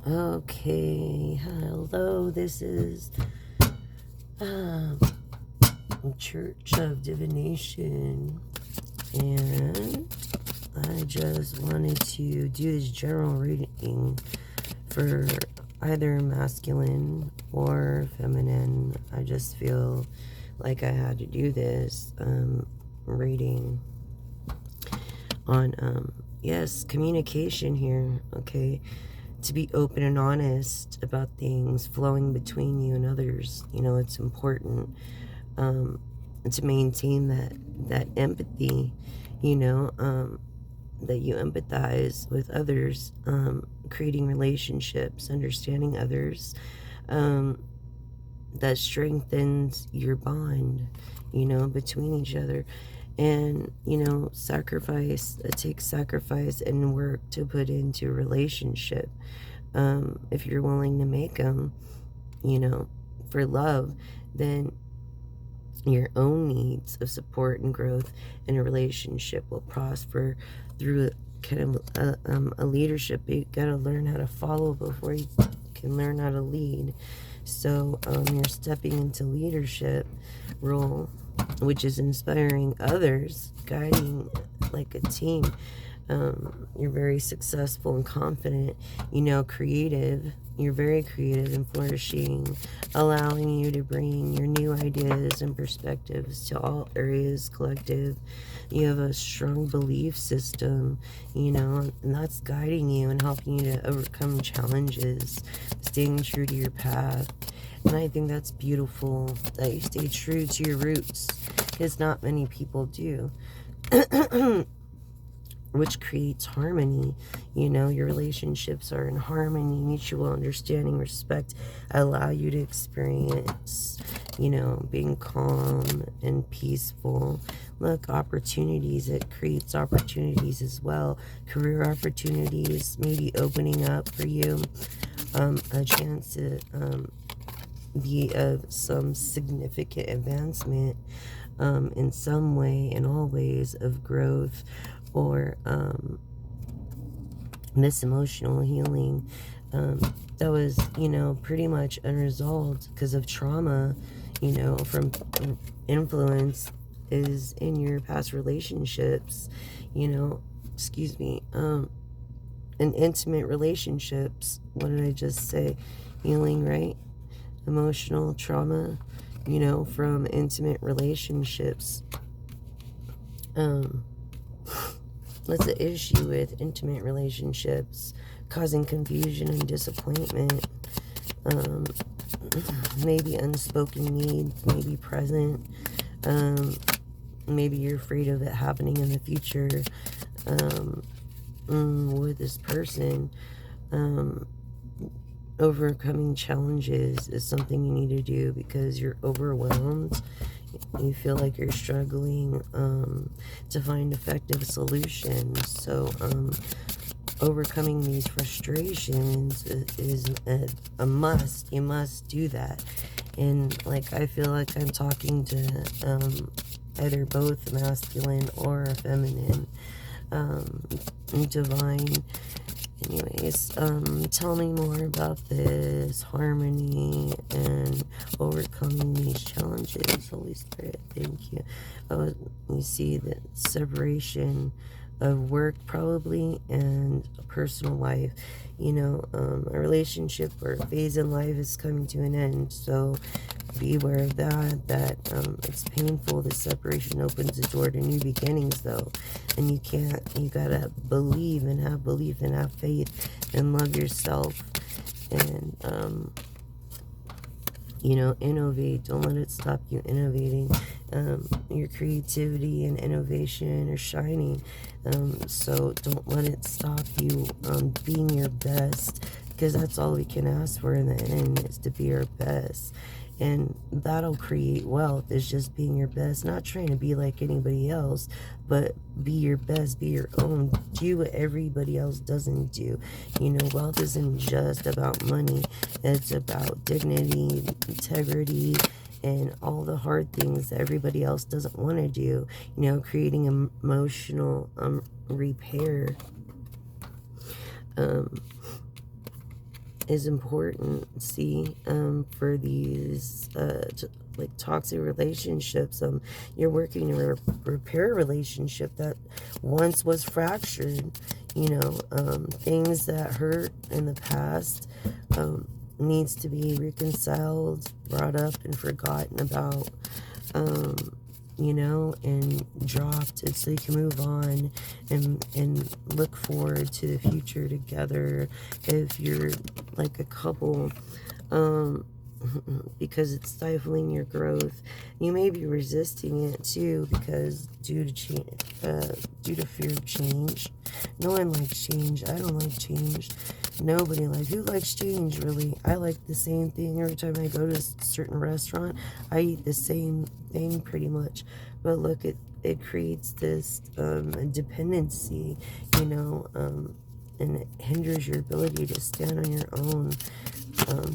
Okay, hello, this is um, Church of Divination, and I just wanted to do this general reading for either masculine or feminine. I just feel like I had to do this reading on, yes, communication here, okay? To be open and honest about things flowing between you and others. It's important to maintain that empathy, that you empathize with others, creating relationships, understanding others, um, that strengthens your bond, between each other. And, sacrifice, it takes sacrifice and work to put into a relationship. If you're willing to make them, for love, then your own needs of support and growth in a relationship will prosper through kind of a leadership. You gotta learn how to follow before you can learn how to lead. So you're stepping into leadership role, which is inspiring others, guiding like a team. You're very successful and confident, creative. You're very creative and flourishing, allowing you to bring your new ideas and perspectives to all areas collective. You have a strong belief system, and that's guiding you and helping you to overcome challenges, staying true to your path. And I think that's beautiful that you stay true to your roots, because not many people do. Which creates harmony. Your relationships are in harmony, mutual understanding, respect allow you to experience, being calm and peaceful. Look, opportunities, it creates opportunities as well. Career opportunities maybe opening up for you, a chance to be of some significant advancement, in some way, in all ways of growth, or this emotional healing that was, pretty much unresolved because of trauma, from influence is in your past relationships, excuse me, in intimate relationships. What did I just say? Healing, right? Emotional trauma, from intimate relationships. What's the issue with intimate relationships? Causing confusion and disappointment. Maybe unspoken needs, maybe present. Maybe you're afraid of it happening in the future with this person. Overcoming challenges is something you need to do because you're overwhelmed. You feel like you're struggling to find effective solutions. So overcoming these frustrations is a must. You must do that. And like, I feel like I'm talking to either both masculine or feminine, divine. Anyways, tell me more about this harmony and overcoming these challenges. Holy Spirit, thank you. You see the separation of work probably and a personal life. A relationship or a phase in life is coming to an end. So be aware of that it's painful. The separation opens the door to new beginnings, though. And you gotta believe and have belief and have faith and love yourself. And, innovate. Don't let it stop you innovating. Your creativity and innovation are shining. So don't let it stop you being your best, because that's all we can ask for in the end, is to be our best. And that'll create wealth, is just being your best, not trying to be like anybody else, but be your best, be your own, do what everybody else doesn't do. Wealth isn't just about money, it's about dignity, integrity, and all the hard things that everybody else doesn't want to do. Creating emotional repair, is important, see, for these like toxic relationships. You're working to repair a relationship that once was fractured. Things that hurt in the past needs to be reconciled, brought up, and forgotten about. And dropped so you can move on and look forward to the future together if you're like a couple, because it's stifling your growth. You may be resisting it too because due to fear of change. No one likes change. I don't like change. Nobody likes. Who likes change, really? I like the same thing every time I go to a certain restaurant. I eat the same thing pretty much. But look, it creates this dependency, and it hinders your ability to stand on your own.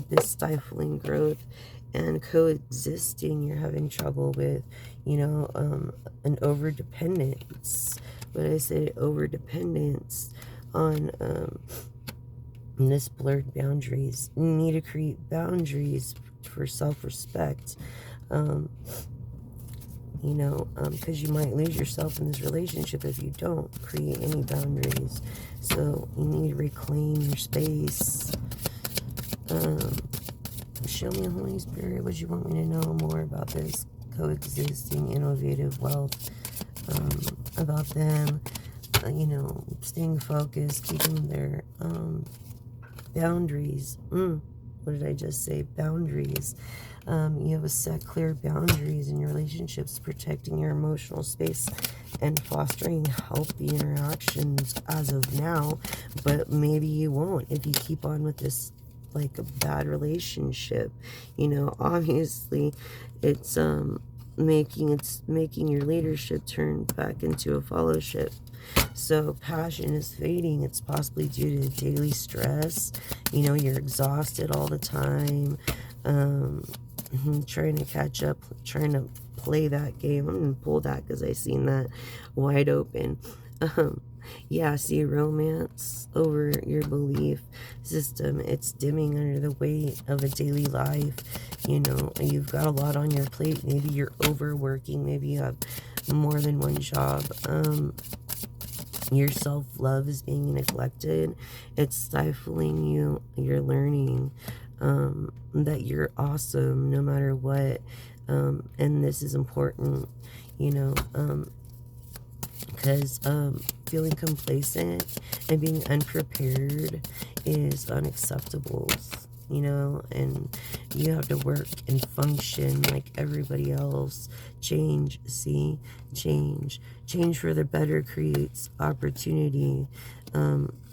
This stifling growth and coexisting, you're having trouble with, an overdependence. But I say overdependence on this blurred boundaries. You need to create boundaries for self-respect. Because you might lose yourself in this relationship if you don't create any boundaries. So you need to reclaim your space. Show me, Holy Spirit, what you want me to know more about this coexisting, innovative wealth, about them, staying focused, keeping their boundaries. What did I just say? Boundaries. You have to set clear boundaries in your relationships, protecting your emotional space and fostering healthy interactions as of now. But maybe you won't if you keep on with this like a bad relationship. Obviously it's making your leadership turn back into a fellowship. So passion is fading. It's possibly due to daily stress. You're exhausted all the time, trying to catch up, trying to play that game. I'm gonna pull that because I seen that wide open. Yeah, see, romance over your belief system. It's dimming under the weight of a daily life. You've got a lot on your plate. Maybe you're overworking. Maybe you have more than one job. Your self-love is being neglected. It's stifling you. You're learning that you're awesome no matter what. And this is important, because feeling complacent and being unprepared is unacceptable, and you have to work and function like everybody else. Change, see, change for the better creates opportunity.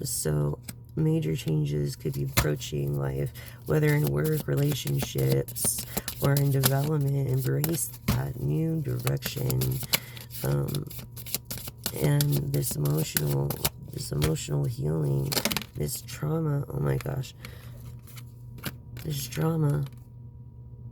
So major changes could be approaching life, whether in work, relationships, or in development. Embrace that new direction. And this emotional healing, this trauma, oh my gosh, this trauma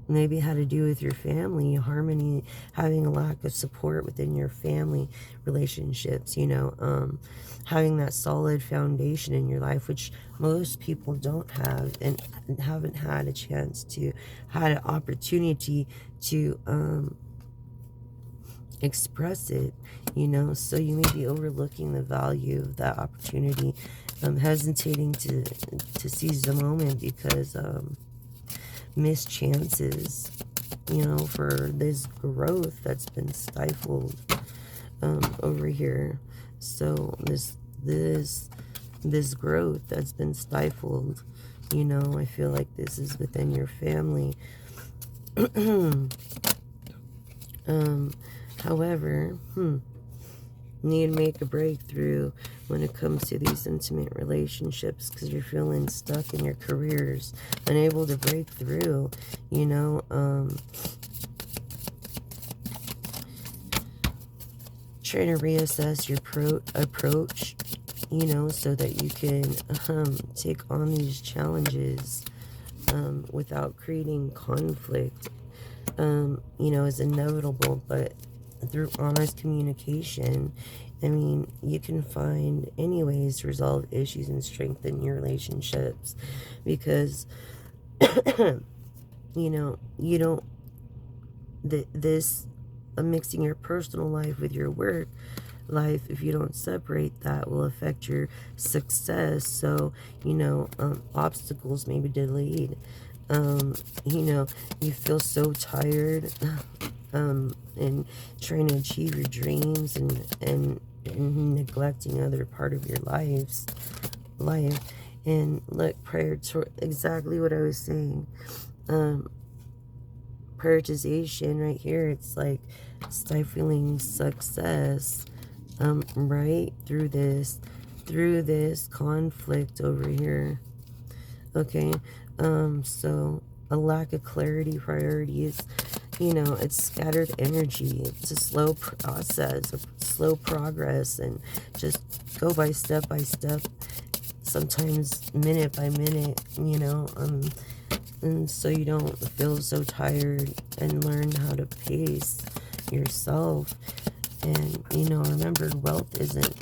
maybe had to do with your family, harmony, having a lack of support within your family relationships, having that solid foundation in your life, which most people don't have and haven't had a chance to, had an opportunity to express it, so you may be overlooking the value of that opportunity, hesitating to seize the moment because missed chances, for this growth that's been stifled over here. So this growth that's been stifled, I feel like this is within your family. However, need to make a breakthrough when it comes to these intimate relationships because you're feeling stuck in your careers, unable to break through, trying to reassess your approach, so that you can take on these challenges without creating conflict. Is inevitable, but through honest communication. I mean, you can find any ways to resolve issues and strengthen your relationships, because you don't, this mixing your personal life with your work life, if you don't separate that, will affect your success. So obstacles may be delayed. You feel so tired and trying to achieve your dreams, and neglecting other part of your life. And look, prior to exactly what I was saying, prioritization right here, it's like stifling success, right, through this conflict over here. Okay, so a lack of clarity, priorities, it's scattered energy. It's a slow process, a slow progress, and just go by step, sometimes minute by minute, and so you don't feel so tired, and learn how to pace yourself. And remember, wealth isn't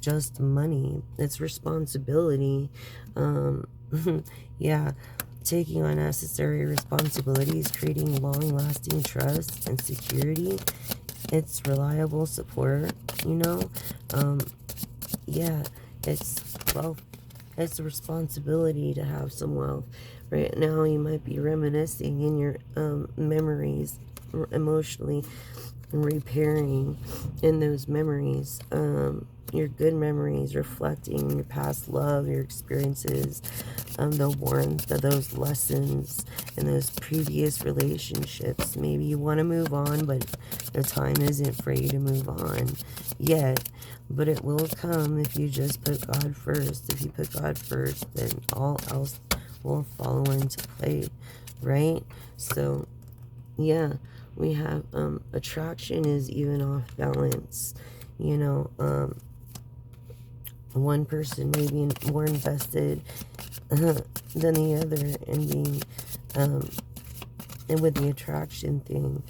just money, it's responsibility. Yeah, taking on necessary responsibilities, creating long-lasting trust and security. It's reliable support, yeah, it's wealth. It's a responsibility to have some wealth. Right now, you might be reminiscing in your memories, emotionally, and repairing in those memories. Your good memories, reflecting your past love, your experiences, the warmth of those lessons and those previous relationships. Maybe you want to move on, but the time isn't for you to move on yet. But it will come if you just put God first. If you put God first, then all else will follow into play, right? So, yeah, we have attraction is even off balance. One person may be more invested than the other in being and with the attraction thing,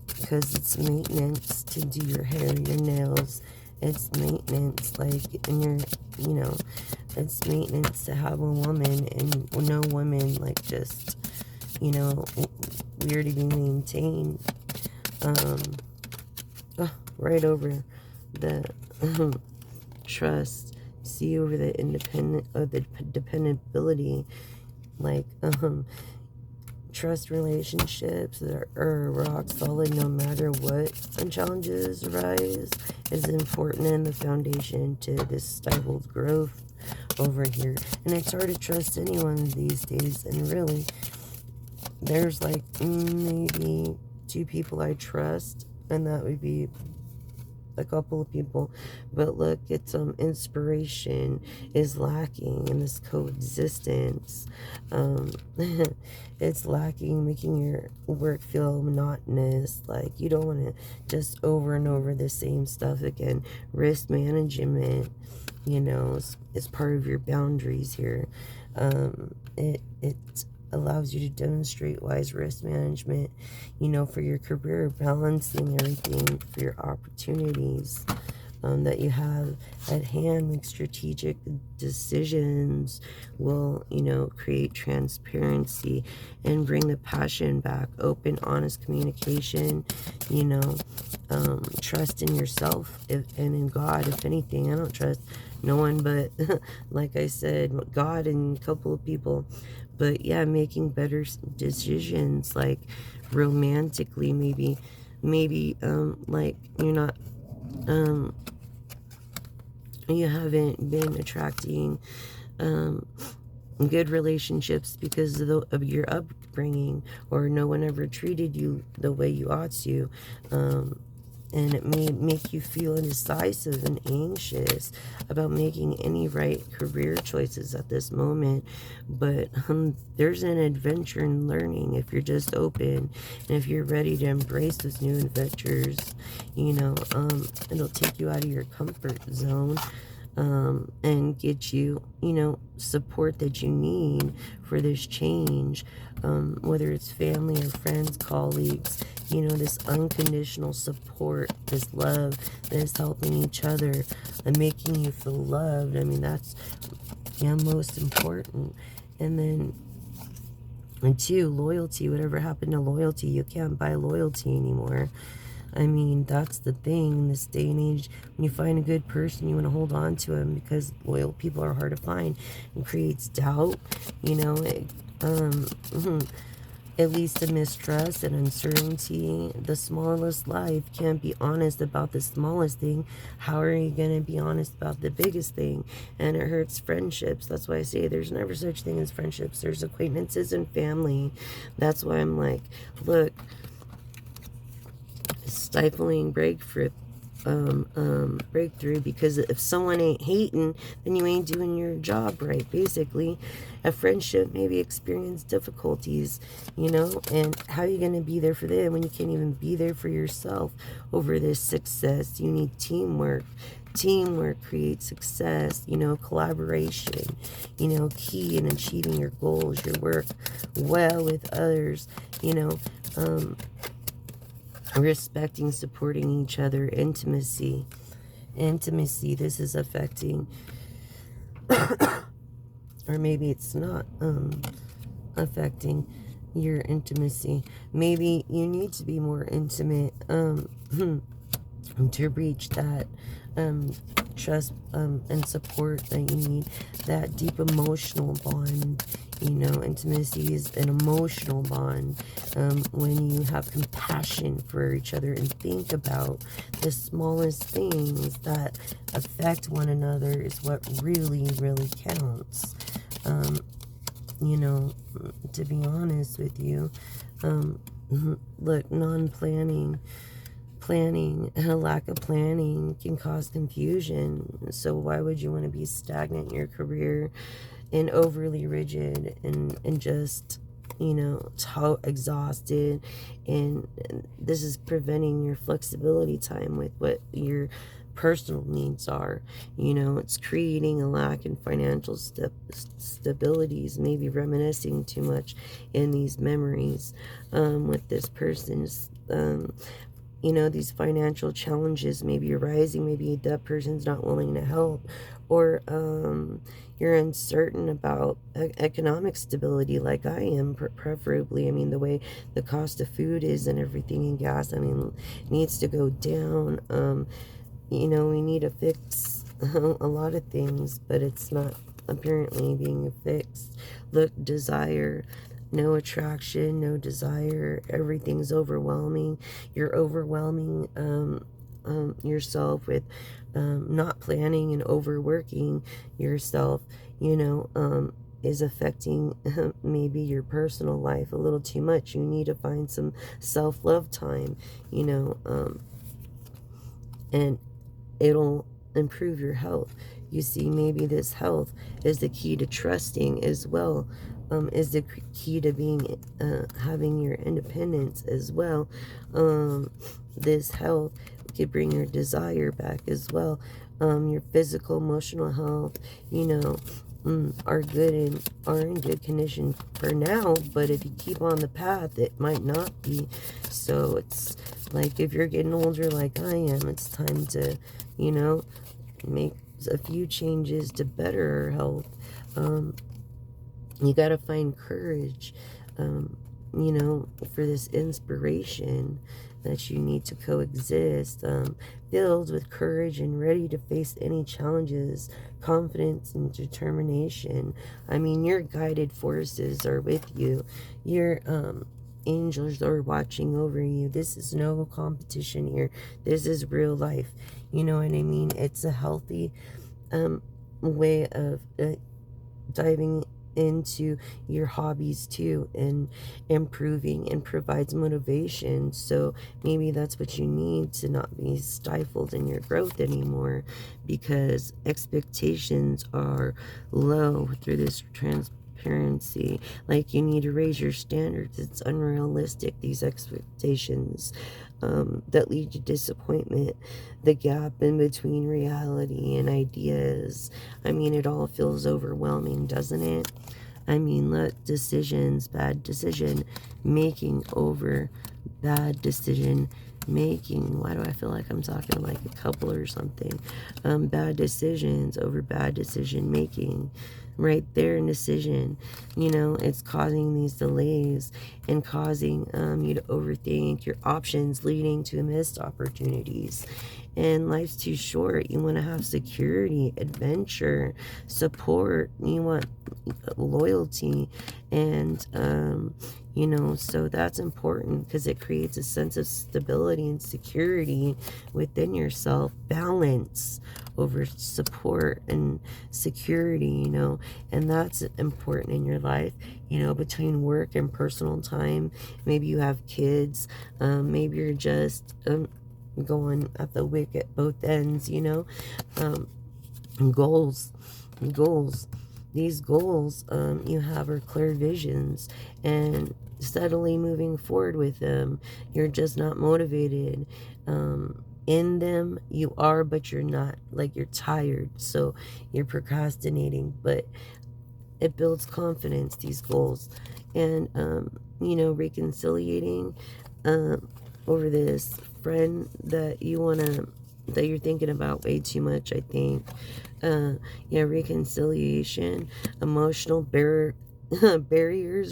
because it's maintenance to do your hair, your nails. It's maintenance, like, and it's maintenance to have a woman, and no woman, like, just weird to be maintained. Right over the trust, see over the dependability, like trust relationships that are rock solid no matter what challenges arise is important, and the foundation to this stifled growth over here. And it's hard to trust anyone these days, and really there's like maybe 2 people I trust, and that would be a couple of people. But look, it's inspiration is lacking in this coexistence. It's lacking, making your work feel monotonous. Like, you don't want to just over and over the same stuff again. Risk management, is part of your boundaries here. It allows you to demonstrate wise risk management, for your career, balancing everything for your opportunities that you have at hand. Make strategic decisions will, create transparency and bring the passion back. Open, honest communication, trust in yourself and in God. If anything, I don't trust no one but, like I said, God and a couple of people. But yeah, making better decisions, like romantically, maybe, like you're not, you haven't been attracting, good relationships because of your upbringing, or no one ever treated you the way you ought to, and it may make you feel indecisive and anxious about making any right career choices at this moment. But there's an adventure in learning if you're just open, and if you're ready to embrace those new adventures. It'll take you out of your comfort zone. and get you, support that you need for this change, whether it's family or friends, colleagues, this unconditional support, this love that is helping each other and making you feel loved. I mean, that's, most important. And then, and two, loyalty. Whatever happened to loyalty? You can't buy loyalty anymore. I mean, that's the thing in this day and age. When you find a good person, you want to hold on to them, because loyal people are hard to find. It creates doubt, at least a mistrust and uncertainty. The smallest life can't be honest about the smallest thing. How are you going to be honest about the biggest thing? And it hurts friendships. That's why I say there's never such thing as friendships. There's acquaintances and family. That's why I'm like, look, stifling breakthrough, because if someone ain't hating, then you ain't doing your job right. Basically, a friendship maybe experience difficulties, and how are you going to be there for them when you can't even be there for yourself over this success? You need teamwork. Teamwork creates success, collaboration, key in achieving your goals, your work well with others, respecting, supporting each other, intimacy. This is affecting, or maybe it's not affecting your intimacy. Maybe you need to be more intimate to reach that trust and support that you need, that deep emotional bond. Intimacy is an emotional bond, when you have compassion for each other and think about the smallest things that affect one another is what really, really counts. To be honest with you, look, a lack of planning can cause confusion. So why would you want to be stagnant in your career and overly rigid and just, exhausted? And this is preventing your flexibility time with what your personal needs are. It's creating a lack in financial stabilities, maybe reminiscing too much in these memories with this person's these financial challenges maybe arising. Maybe that person's not willing to help, or you're uncertain about economic stability, like I am, preferably. I mean, the way the cost of food is and everything, and gas, needs to go down. We need to fix a lot of things, but it's not apparently being fixed. Look, desire. No attraction, no desire. Everything's overwhelming. You're overwhelming yourself with not planning and overworking yourself, is affecting maybe your personal life a little too much. You need to find some self-love time, and it'll improve your health. You see, maybe this health is the key to trusting as well. Is the key to being having your independence as well. This health could bring your desire back as well. Your physical, emotional health, are in good condition for now, but if you keep on the path, it might not be. So it's like, if you're getting older like I am, it's time to, make a few changes to better our health. You got to find courage, for this inspiration that you need to coexist, filled with courage and ready to face any challenges, confidence and determination. Your guided forces are with you. Your angels are watching over you. This is no competition here. This is real life. You know what I mean? It's a healthy way of diving into your hobbies too, and improving, and provides motivation. So maybe that's what you need to not be stifled in your growth anymore, because expectations are low through this transparency. Like, you need to raise your standards. It's unrealistic, these expectations. that lead to disappointment, the gap in between reality and ideas. I mean, it all feels overwhelming, doesn't it? I mean, let decisions, bad decision making over bad decision making. Why do I feel like I'm talking like a couple or something? Bad decisions over bad decision making. Right there, indecision. You know, it's causing these delays and causing you to overthink your options, leading to missed opportunities. And life's too short. You want to have security, adventure, support. You want loyalty, and you know, so that's important because it creates a sense of stability and security within yourself, balance over support and security, you know, and that's important in your life, you know, between work and personal time. Maybe you have kids, maybe you're just going at the wick at both ends, you know. Goals, goals. These goals you have are clear visions, and steadily moving forward with them. You're just not motivated. In them you are, but you're not. Like, you're tired, so you're procrastinating, but it builds confidence, these goals. And you know, reconciliating over this friend that you want to, that you're thinking about way too much, I think. Yeah, reconciliation, emotional barriers,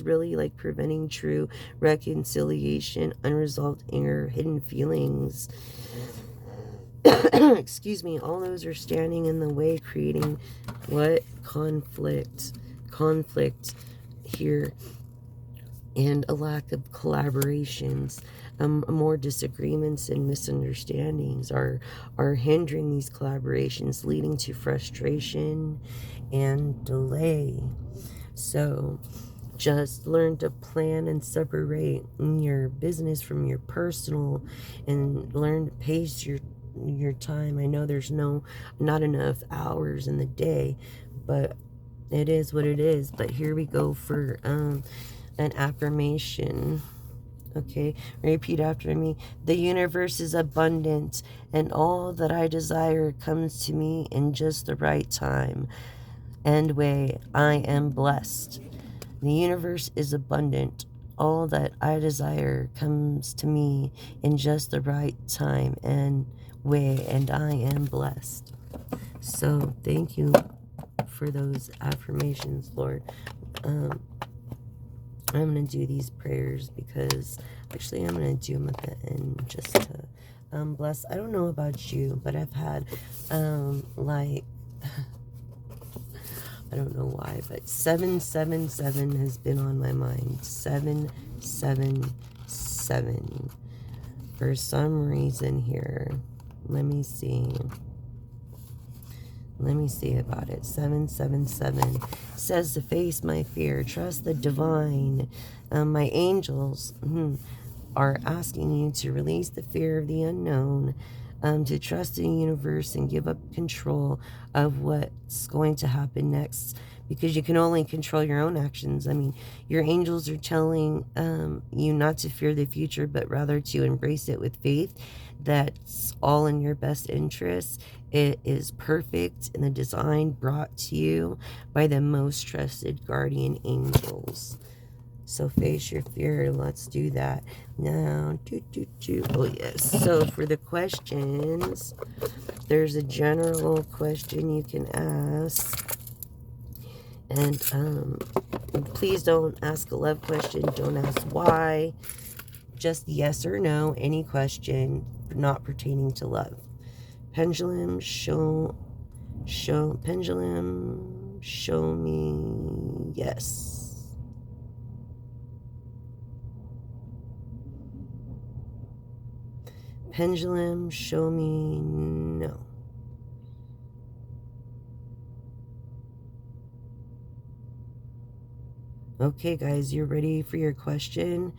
really, like preventing true reconciliation, unresolved anger, hidden feelings. Excuse me, all those are standing in the way, creating what? Conflict here, and a lack of collaborations. More disagreements and misunderstandings are hindering these collaborations, leading to frustration and delay. So just learn to plan and separate your business from your personal, and learn to pace your time. I know there's not enough hours in the day, but it is what it is. But here we go for an affirmation. Okay, repeat after me. The universe is abundant, and all that I desire comes to me in just the right time and way. I am blessed. The universe is abundant. All that I desire comes to me in just the right time and way, and I am blessed. So thank you for those affirmations, Lord. I'm going to do these prayers because actually I'm going to do them at the end just to bless. I don't know about you, but I've had like I don't know why, but 777 has been on my mind. 777 for some reason here. Let me see about it. 777 says to face my fear, trust the divine. My angels are asking you to release the fear of the unknown, to trust in the universe and give up control of what's going to happen next, because you can only control your own actions. I mean, your angels are telling you not to fear the future, but rather to embrace it with faith. That's all in your best interest. It is perfect in the design brought to you by the most trusted guardian angels. So face your fear. Let's do that now. Oh yes. So for the questions, there's a general question you can ask, and please don't ask a love question. Don't ask why. Just yes or no. Any question not pertaining to love. Pendulum, pendulum, show me yes. Pendulum, show me no. Okay, guys, you're ready for your question?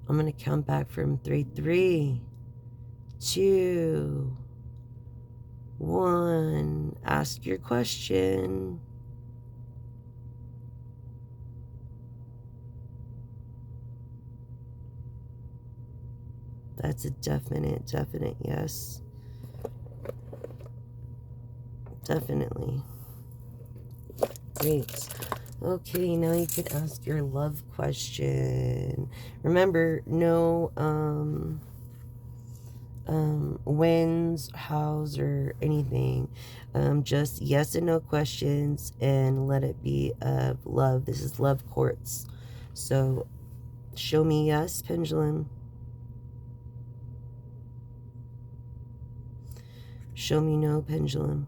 I'm going to count back from 3. 3, 2, 1. Ask your question. That's a definite yes. Definitely. Great. Okay, now you could ask your love question. Remember, no whens, hows, or anything. Just yes and no questions, and let it be of love. This is love quartz. So show me yes, pendulum. Show me no, pendulum.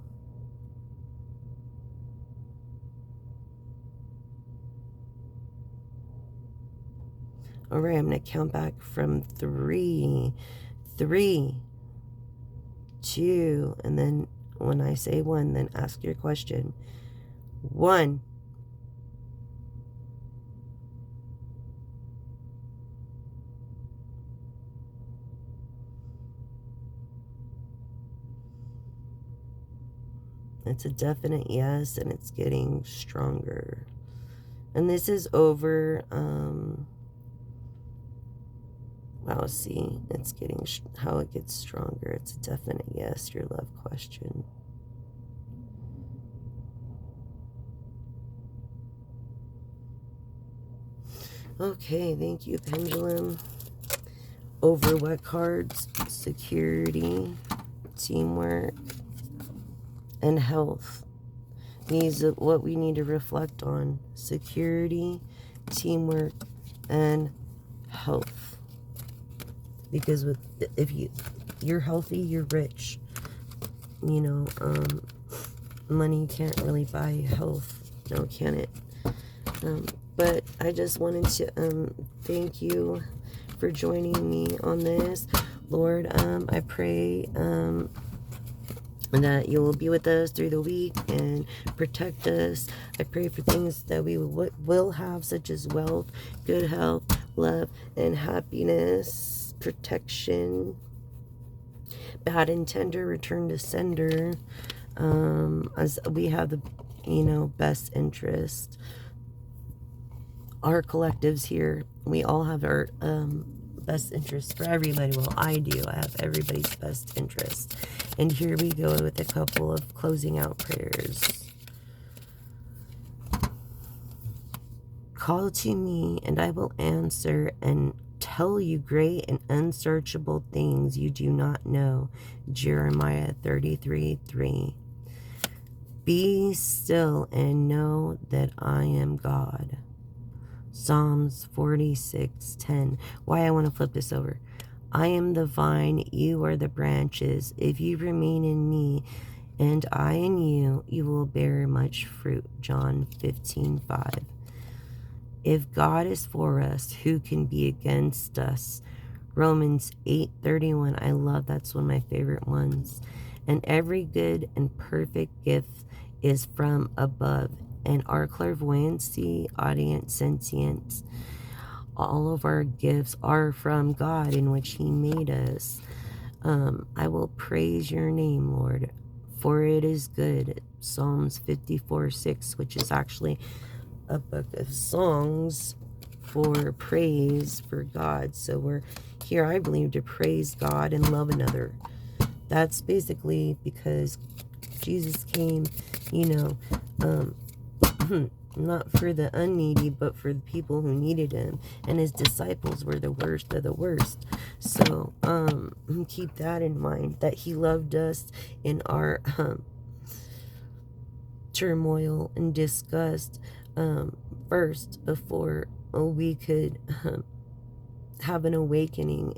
All right, I'm going to count back from 3, 3, 2, and then when I say 1, then ask your question. 1. It's a definite yes, and it's getting stronger. And this is over, wow, see, it's getting, how it gets stronger. It's a definite yes, your love question. Okay, thank you, pendulum. Over what cards? Security, teamwork, and health. These are what we need to reflect on. Security, teamwork, and health. Because if you're healthy, you're rich. You know, money can't really buy health. No, can it? But I just wanted to thank you for joining me on this. Lord, I pray that you will be with us through the week and protect us. I pray for things that we will have, such as wealth, good health, love, and happiness, protection, bad intender, return to sender, as we have the, best interest. Our collectives here, we all have our best interest for everybody. Well, I do. I have everybody's best interest. And here we go with a couple of closing out prayers. Call to me, and I will answer and tell you great and unsearchable things you do not know. Jeremiah 33:3. Be still and know that I am God. Psalms 46:10. Why I want to flip this over. I am the vine, you are the branches. If you remain in me and I in you, you will bear much fruit. John 15:5. If God is for us, who can be against us? Romans 8:31. I love, that's one of my favorite ones. And every good and perfect gift is from above, and our clairvoyancy, audience, sentience, all of our gifts are from God, in which He made us. I will praise your name, Lord, for it is good. Psalms 54:6, which is actually a book of songs for praise for God. So we're here, I believe, to praise God and love another. That's basically because Jesus came, not for the unneedy, but for the people who needed him. And his disciples were the worst of the worst. So keep that in mind, that he loved us in our turmoil and disgust first, before we could have an awakening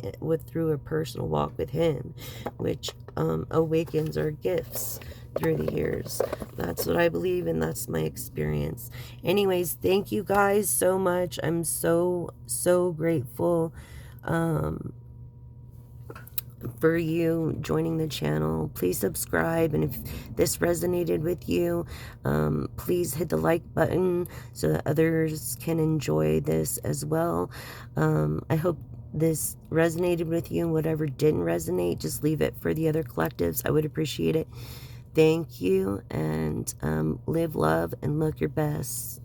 through a personal walk with him, which awakens our gifts through the years. That's what I believe, and that's my experience. Anyways, thank you guys so much. I'm so grateful for you joining the channel. Please subscribe, and if this resonated with you, please hit the like button so that others can enjoy this as well. I hope this resonated with you, and whatever didn't resonate, just leave it for the other collectives. I would appreciate it. Thank you, and live, love, and look your best.